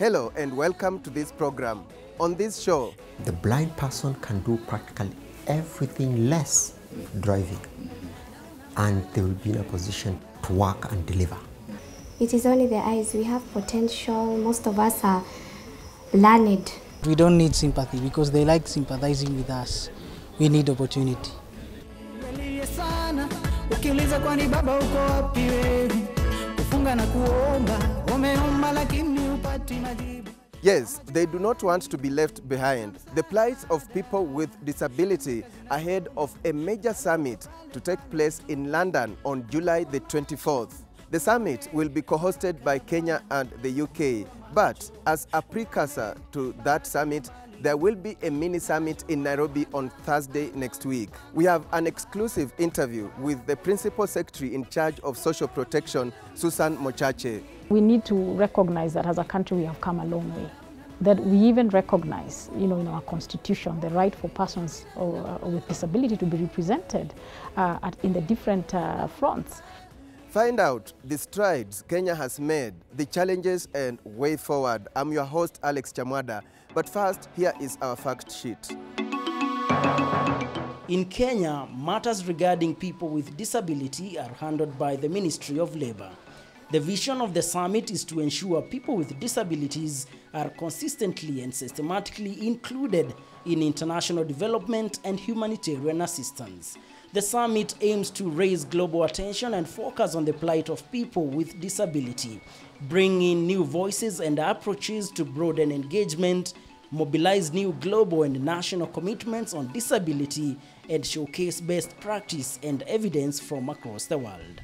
Hello and welcome to this program. On this show, the blind person can do practically everything less driving, and they will be in a position to work and deliver. It is only the eyes. We have potential. Most of us are learned. We don't need sympathy because they like sympathizing with us. We need opportunity. Yes, they do not want to be left behind. The plight of people with disability ahead of a major summit to take place in London on July the 24th. The summit will be co-hosted by Kenya and the UK, but as a precursor to that summit, there will be a mini summit in Nairobi on Thursday next week. We have an exclusive interview with the Principal Secretary in charge of social protection, Susan Mochache. We need to recognize that as a country we have come a long way. That we even recognize, in our constitution, the right for persons with disability to be represented in the different fronts. Find out the strides Kenya has made, the challenges and way forward. I'm your host, Alex Chamwada. But first, here is our fact sheet. In Kenya, matters regarding people with disability are handled by the Ministry of Labour. The vision of the summit is to ensure people with disabilities are consistently and systematically included in international development and humanitarian assistance. The summit aims to raise global attention and focus on the plight of people with disability, bring in new voices and approaches to broaden engagement, mobilize new global and national commitments on disability, and showcase best practice and evidence from across the world.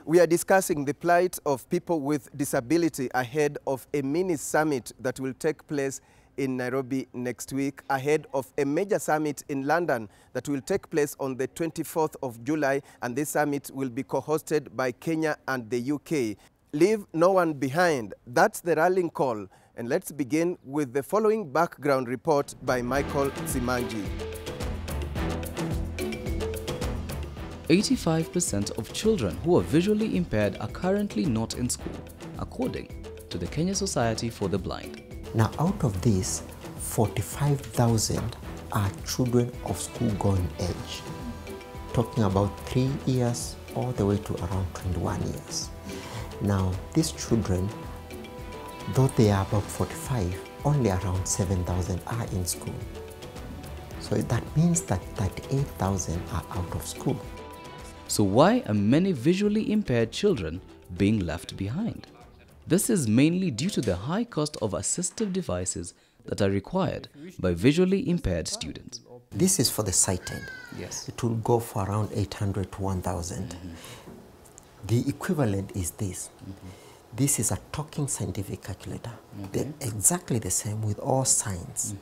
We are discussing the plight of people with disability ahead of a mini summit that will take place in Nairobi next week, ahead of a major summit in London that will take place on the 24th of July, and this summit will be co-hosted by Kenya and the UK. Leave no one behind. That's the rallying call. And let's begin with the following background report by Michael Simangi. 85% of children who are visually impaired are currently not in school, according to the Kenya Society for the Blind. Now, out of this, 45,000 are children of school-going age, talking about 3 years all the way to around 21 years. Now, these children, though they are about 45, only around 7,000 are in school. So that means that 38,000 are out of school. So why are many visually impaired children being left behind? This is mainly due to the high cost of assistive devices that are required by visually impaired students. This is for the sighted. Yes. It will go for around 800 to 1,000. The equivalent is this. This is a talking scientific calculator. They're exactly the same with all signs.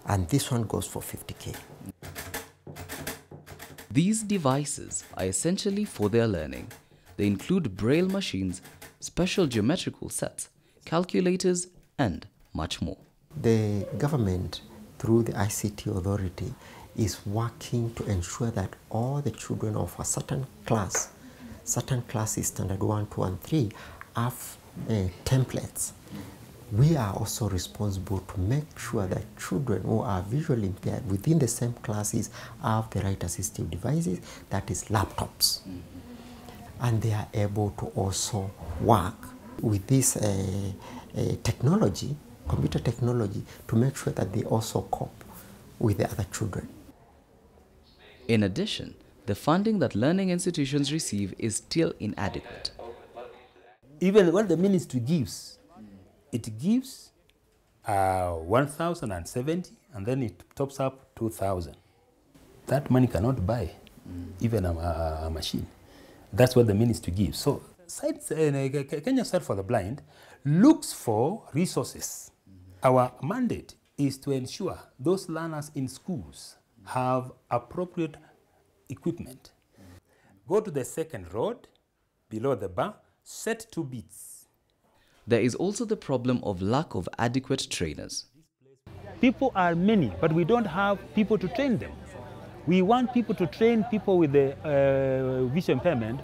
And this one goes for 50K. These devices are essentially for their learning. They include braille machines, special geometrical sets, calculators, and much more. The government, through the ICT authority, is working to ensure that all the children of a certain classes, standard 1, 2, and 3, have templates. We are also responsible to make sure that children who are visually impaired within the same classes have the right assistive devices, that is laptops. And they are able to also work with this technology, computer technology, to make sure that they also cope with the other children. In addition, the funding that learning institutions receive is still inadequate. Even what the ministry gives, it gives 1,070 and then it tops up 2,000. That money cannot buy even a machine. That's what the ministry gives. So Kenya Center for the Blind looks for resources. Our mandate is to ensure those learners in schools have appropriate equipment. Go to the second road, below the bar, set 2 beats. There is also the problem of lack of adequate trainers. People are many, but we don't have people to train them. We want people to train people with the visual impairment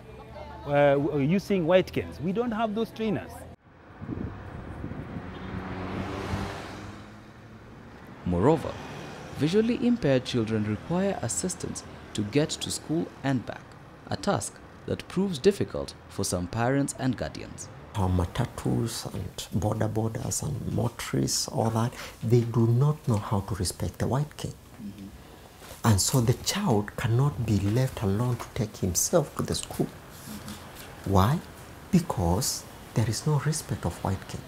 using white canes. We don't have those trainers. Moreover, visually impaired children require assistance to get to school and back, a task that proves difficult for some parents and guardians. Our matatus and border borders and motorists, all that, they do not know how to respect the white cane. And so the child cannot be left alone to take himself to the school. Why? Because there is no respect of white cane.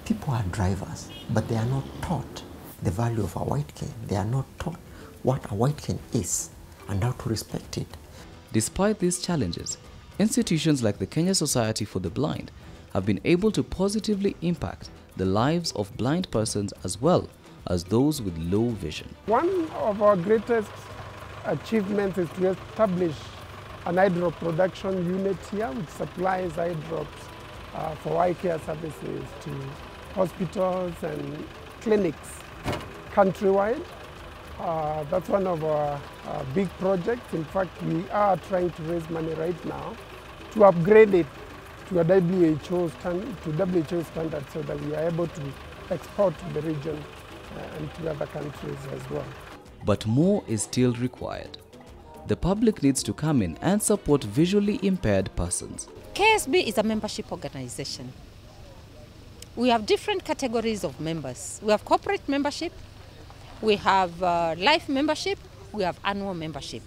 People are drivers, but they are not taught the value of a white cane. They are not taught what a white cane is and how to respect it. Despite these challenges, institutions like the Kenya Society for the Blind have been able to positively impact the lives of blind persons as well as those with low vision. One of our greatest achievements is to establish an eye drop production unit here which supplies eye drops for eye care services to hospitals and clinics countrywide. That's one of our big projects. In fact, we are trying to raise money right now to upgrade it to a WHO standard so that we are able to export to the region and to other countries as well. But more is still required. The public needs to come in and support visually impaired persons. KSB is a membership organization. We have different categories of members. We have corporate membership, we have life membership, we have annual membership.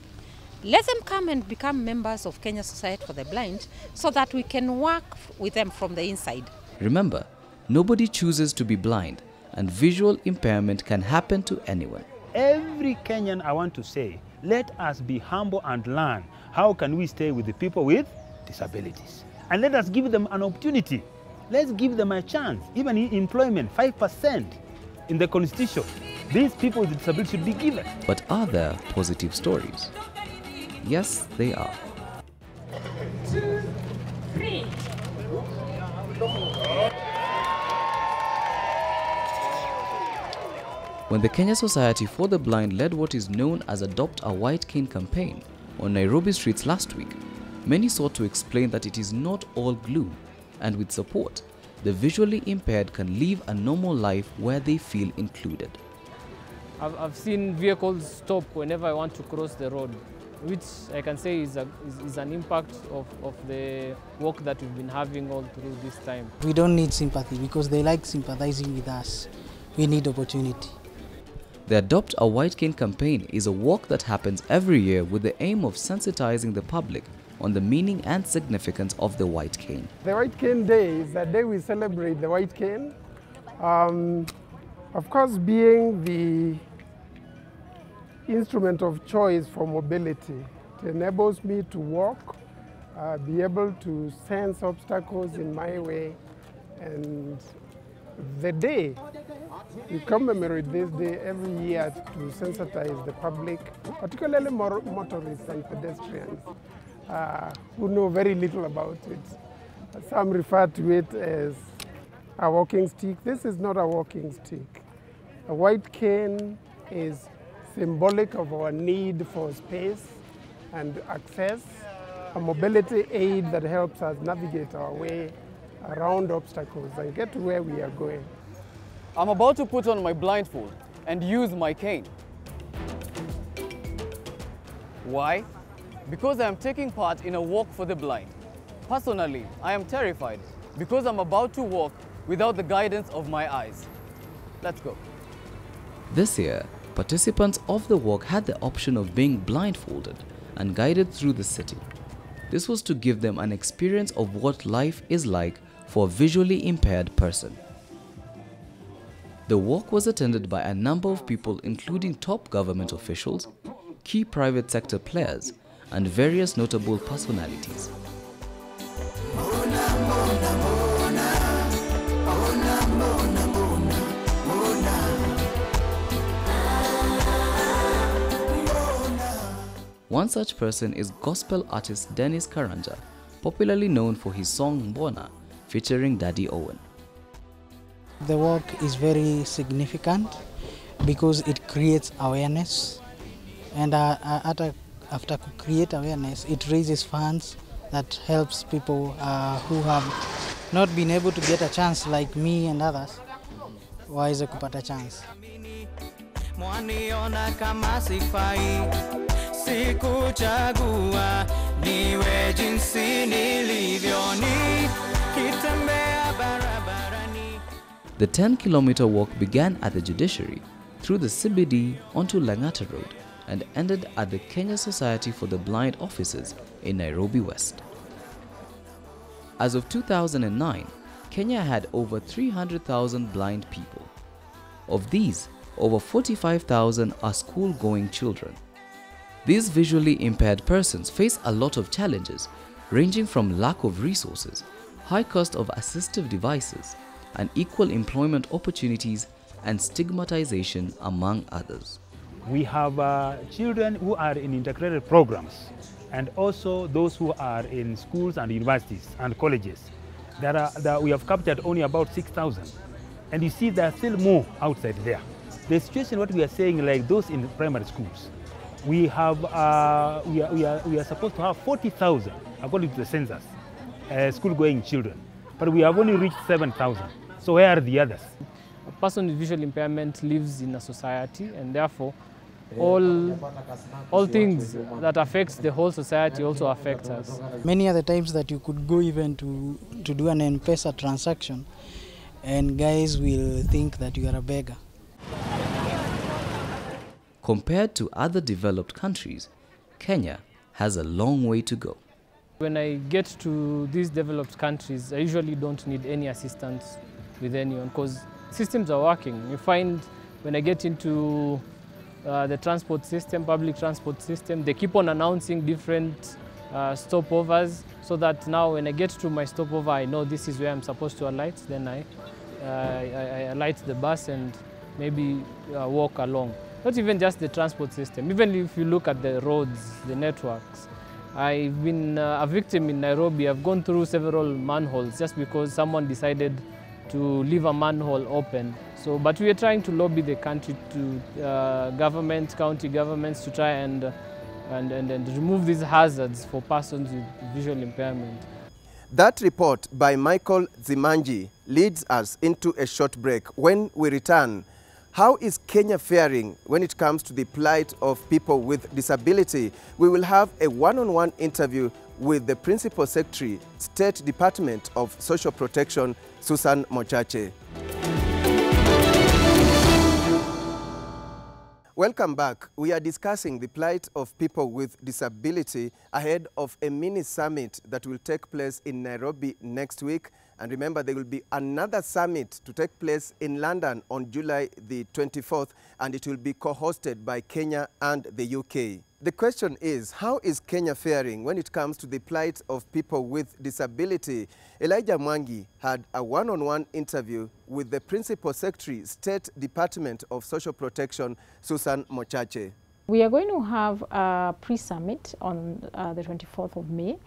Let them come and become members of Kenya Society for the Blind so that we can work with them from the inside. Remember, nobody chooses to be blind, and visual impairment can happen to anyone. Every Kenyan, I want to say, let us be humble and learn how can we stay with the people with disabilities. And let us give them an opportunity. Let's give them a chance. Even in employment, 5% in the constitution. These people with disabilities should be given. But are there positive stories? Yes, they are. 2, 3. When the Kenya Society for the Blind led what is known as Adopt a White Cane campaign on Nairobi streets last week, many sought to explain that it is not all gloom, and with support, the visually impaired can live a normal life where they feel included. I've seen vehicles stop whenever I want to cross the road, which I can say is an impact of the work that we've been having all through this time. We don't need sympathy because they like sympathizing with us. We need opportunity. The Adopt a White Cane campaign is a walk that happens every year with the aim of sensitizing the public on the meaning and significance of the white cane. The White Cane Day is the day we celebrate the white cane. Of course, being the instrument of choice for mobility, it enables me to walk, be able to sense obstacles in my way, and the day, we commemorate this day every year to sensitize the public, particularly motorists and pedestrians who know very little about it. Some refer to it as a walking stick. This is not a walking stick. A white cane is symbolic of our need for space and access, a mobility aid that helps us navigate our way around obstacles and get to where we are going. I'm about to put on my blindfold and use my cane. Why? Because I am taking part in a walk for the blind. Personally, I am terrified because I'm about to walk without the guidance of my eyes. Let's go. This year, participants of the walk had the option of being blindfolded and guided through the city. This was to give them an experience of what life is like for a visually impaired person. The walk was attended by a number of people including top government officials, key private sector players, and various notable personalities. One such person is gospel artist Dennis Carranza, popularly known for his song Mbona, featuring Daddy Owen. The work is very significant because it creates awareness, and after create awareness, it raises funds that helps people who have not been able to get a chance like me and others waweze kupata chance. Mwaniona kama sifai, sikuchagua niwe jinsi nilivyo, nikitembea barabarani. The 10-kilometer walk began at the judiciary through the CBD onto Langata Road and ended at the Kenya Society for the Blind offices in Nairobi West. As of 2009, Kenya had over 300,000 blind people. Of these, over 45,000 are school-going children. These visually impaired persons face a lot of challenges, ranging from lack of resources, high cost of assistive devices, unequal employment opportunities, and stigmatization, among others. We have children who are in integrated programs, and also those who are in schools and universities and colleges. We have captured only about 6,000. And you see there are still more outside there. The situation, what we are saying, like those in primary schools, we have we are supposed to have 40,000 according to the census, school-going children, but we have only reached 7,000. So where are the others? A person with visual impairment lives in a society, and therefore all things that affects the whole society also affect us. Many other times that you could go even to do an M-Pesa transaction, and guys will think that you are a beggar. Compared to other developed countries, Kenya has a long way to go. When I get to these developed countries, I usually don't need any assistance with anyone because systems are working. You find when I get into the transport system, public transport system, they keep on announcing different stopovers so that now when I get to my stopover, I know this is where I'm supposed to alight. Then I alight the bus and maybe walk along. Not even just the transport system. Even if you look at the roads, the networks. I've been a victim in Nairobi. I've gone through several manholes just because someone decided to leave a manhole open. So, but we are trying to lobby the country to government, county governments to try and remove these hazards for persons with visual impairment. That report by Michael Zimanji leads us into a short break. When we return, how is Kenya faring when it comes to the plight of people with disability? We will have a one-on-one interview with the Principal Secretary, State Department of Social Protection, Susan Mochache. Welcome back. We are discussing the plight of people with disability ahead of a mini summit that will take place in Nairobi next week. And remember, there will be another summit to take place in London on July the 24th, and it will be co-hosted by Kenya and the UK. The question is, how is Kenya faring when it comes to the plight of people with disability? Elijah Mwangi had a one-on-one interview with the Principal Secretary, State Department of Social Protection, Susan Mochache. We are going to have a pre-summit on the 24th of May.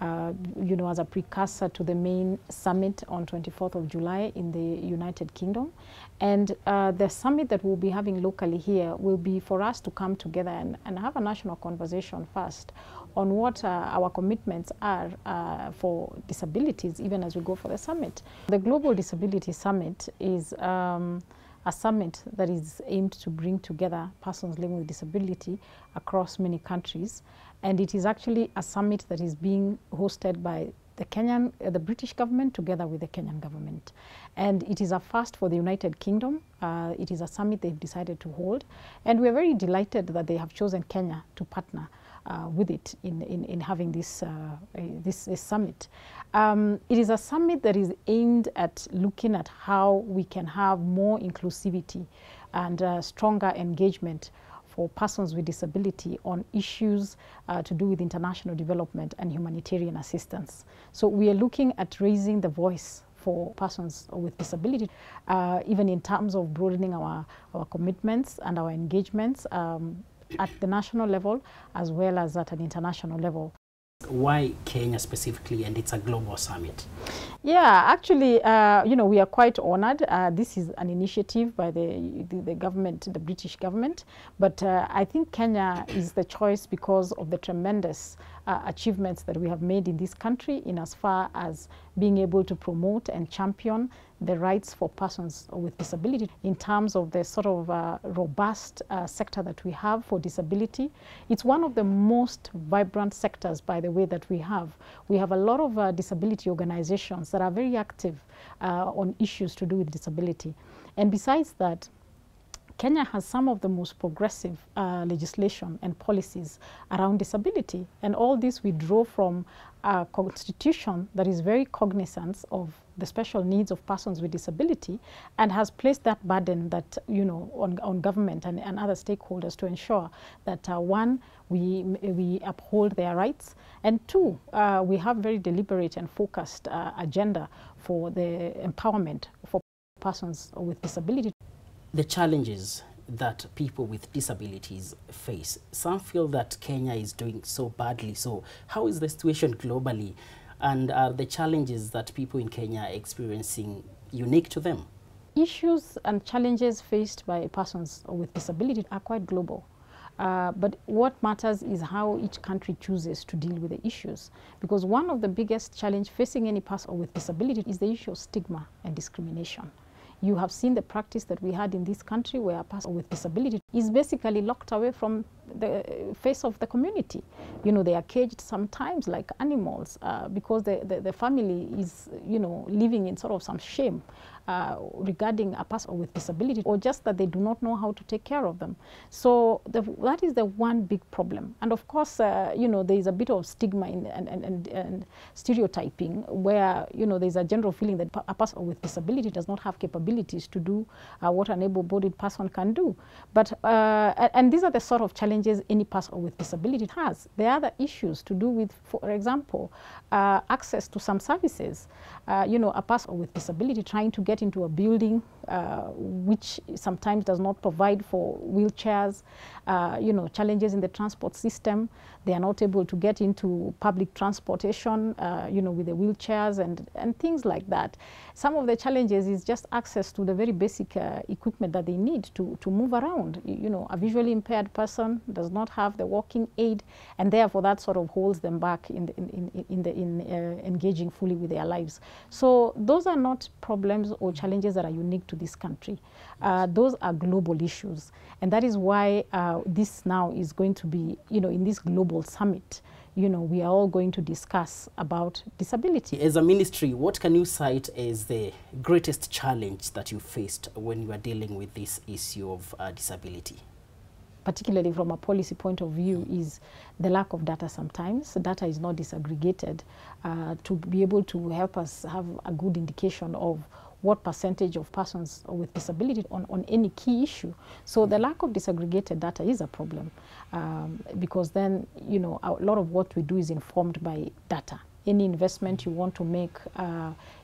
As a precursor to the main summit on 24th of July in the United Kingdom. And the summit that we'll be having locally here will be for us to come together and have a national conversation first on what our commitments are for disabilities, even as we go for the summit. The Global Disability Summit is a summit that is aimed to bring together persons living with disability across many countries. And it is actually a summit that is being hosted by the British government together with the Kenyan government. And it is a first for the United Kingdom. It is a summit they've decided to hold. And we're very delighted that they have chosen Kenya to partner with it in having this summit. It is a summit that is aimed at looking at how we can have more inclusivity and stronger engagement for persons with disability on issues to do with international development and humanitarian assistance. So we are looking at raising the voice for persons with disability, even in terms of broadening our commitments and our engagements at the national level as well as at an international level. why Kenya specifically, and it's a global summit? Yeah, actually, you know, we are quite honored. This is an initiative by the government, the British government, but I think Kenya is the choice because of the tremendous achievements that we have made in this country in as far as being able to promote and champion the rights for persons with disability in terms of the sort of robust sector that we have for disability. It's one of the most vibrant sectors, by the way, that we have. We have a lot of disability organizations that are very active on issues to do with disability. And besides that, Kenya has some of the most progressive legislation and policies around disability. And all this we draw from a constitution that is very cognizant of the special needs of persons with disability and has placed that burden that, you know, on government and other stakeholders to ensure that one, we uphold their rights, and two, we have very deliberate and focused agenda for the empowerment for persons with disability. The challenges that people with disabilities face. Some feel that Kenya is doing so badly. So how is the situation globally? And are the challenges that people in Kenya are experiencing unique to them? Issues and challenges faced by persons with disability are quite global. But what matters is how each country chooses to deal with the issues. Because one of the biggest challenges facing any person with disability is the issue of stigma and discrimination. You have seen the practice that we had in this country where a person with disability is basically locked away from the face of the community. You know, they are caged sometimes like animals because the family is, you know, living in sort of some shame regarding a person with disability, or just that they do not know how to take care of them. So that is the one big problem. And of course, you know, there is a bit of stigma and stereotyping where, you know, there is a general feeling that a person with disability does not have capabilities to do what an able-bodied person can do. But and these are the sort of challenges any person with disability has. There are other issues to do with, for example, access to some services. You know, a person with disability trying to get into a building which sometimes does not provide for wheelchairs, you know, challenges in the transport system. They are not able to get into public transportation, you know, with the wheelchairs and things like that. Some of the challenges is just access to the very basic equipment that they need to move around. You know, a visually impaired person does not have the walking aid, and therefore that sort of holds them back in engaging fully with their lives. So those are not problems or challenges that are unique to this country. Those are global issues, and that is why this now is going to be, you know, in this global summit, you know, we are all going to discuss about disability. As a ministry, what can you cite as the greatest challenge that you faced when you are dealing with this issue of disability? Particularly from a policy point of view, is the lack of data sometimes. Data is not disaggregated to be able to help us have a good indication of what percentage of persons with disability on any key issue. So the lack of disaggregated data is a problem because then, you know, a lot of what we do is informed by data. Any investment you want to make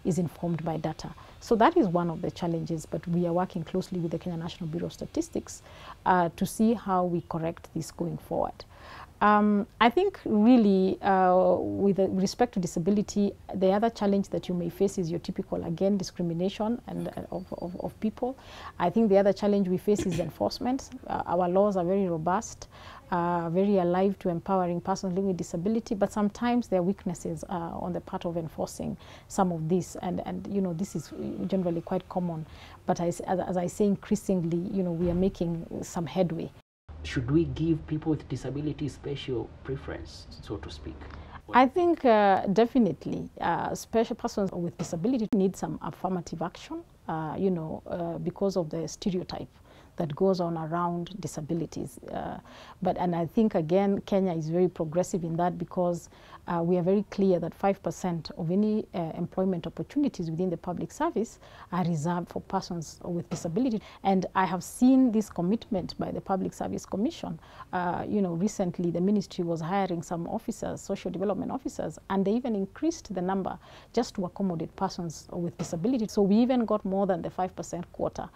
is informed by data. So that is one of the challenges, but we are working closely with the Kenya National Bureau of Statistics to see how we correct this going forward. I think really with respect to disability, the other challenge that you may face is your typical, again, discrimination and of people. I think the other challenge we face is enforcement. Our laws are very robust, very alive to empowering persons living with disability, but sometimes there are weaknesses on the part of enforcing some of this, and you know, this is generally quite common. But as I say, increasingly, you know, we are making some headway. Should we give people with disabilities special preference, so to speak? I think definitely special persons with disability need some affirmative action, you know, because of the stereotype that goes on around disabilities. And I think, again, Kenya is very progressive in that because we are very clear that 5% of any employment opportunities within the public service are reserved for persons with disability. And I have seen this commitment by the Public Service Commission. You know, recently the ministry was hiring some officers, social development officers, and they even increased the number just to accommodate persons with disability. So we even got more than the 5% quota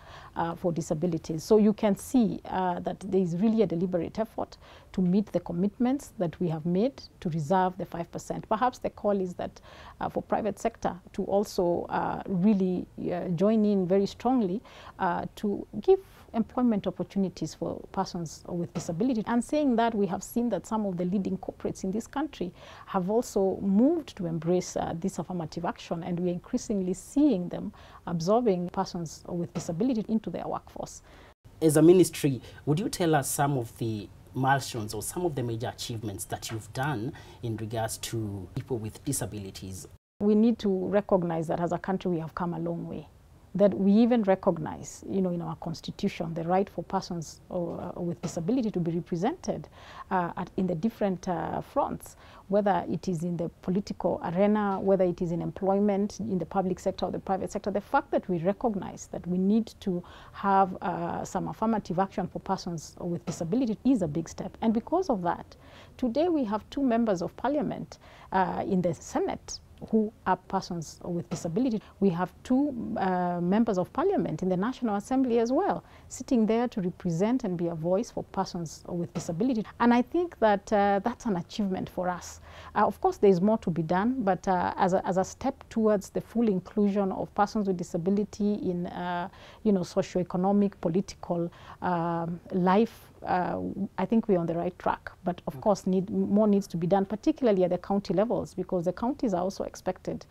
for disabilities. So you can see that there is really a deliberate effort to meet the commitments that we have made to reserve the 5%. Perhaps the call is that for private sector to also really join in very strongly to give employment opportunities for persons with disability. And saying that, we have seen that some of the leading corporates in this country have also moved to embrace this affirmative action, and we are increasingly seeing them absorbing persons with disability into their workforce. As a ministry, would you tell us some of the milestones or some of the major achievements that you've done in regards to people with disabilities? We need to recognize that as a country we have come a long way. That we even recognize, in our constitution, the right for persons with disability to be represented in the different fronts, whether it is in the political arena, whether it is in employment, in the public sector or the private sector. The fact that we recognize that we need to have some affirmative action for persons with disability is a big step. And because of that, today we have 2 members of parliament in the Senate who are persons with disability. We have 2 members of parliament in the National Assembly as well, sitting there to represent and be a voice for persons with disability. And I think that that's an achievement for us. Of course, there is more to be done, but as a step towards the full inclusion of persons with disability in socioeconomic, political life, I think we're on the right track, but of course more needs to be done, particularly at the county levels, because the counties are also expected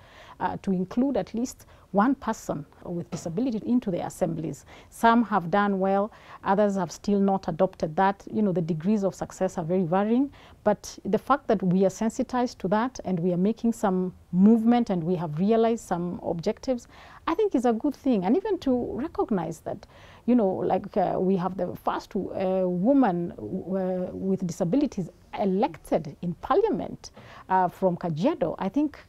to include at least 1 person with disability into their assemblies. Some have done well, others have still not adopted that. The degrees of success are very varying, but the fact that we are sensitized to that and we are making some movement and we have realized some objectives, I think is a good thing. And even to recognize that, we have the first woman with disabilities elected in parliament from Kajiado. I think,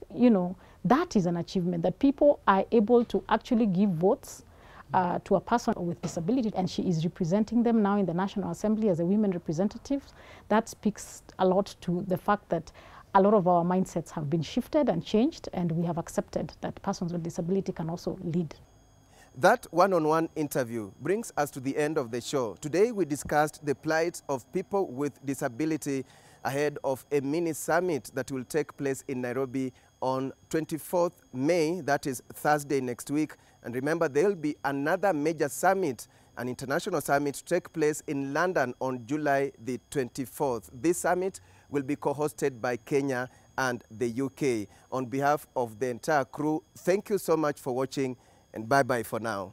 that is an achievement, that people are able to actually give votes to a person with disability, and she is representing them now in the National Assembly as a women representative. That speaks a lot to the fact that a lot of our mindsets have been shifted and changed, and we have accepted that persons with disability can also lead. That one-on-one interview brings us to the end of the show. Today we discussed the plight of people with disability ahead of a mini summit that will take place in Nairobi on 24th May, that is Thursday next week. And remember, there will be another major summit, an international summit, to take place in London on July the 24th. This summit will be co-hosted by Kenya and the UK. On behalf of the entire crew, thank you so much for watching, and bye-bye for now.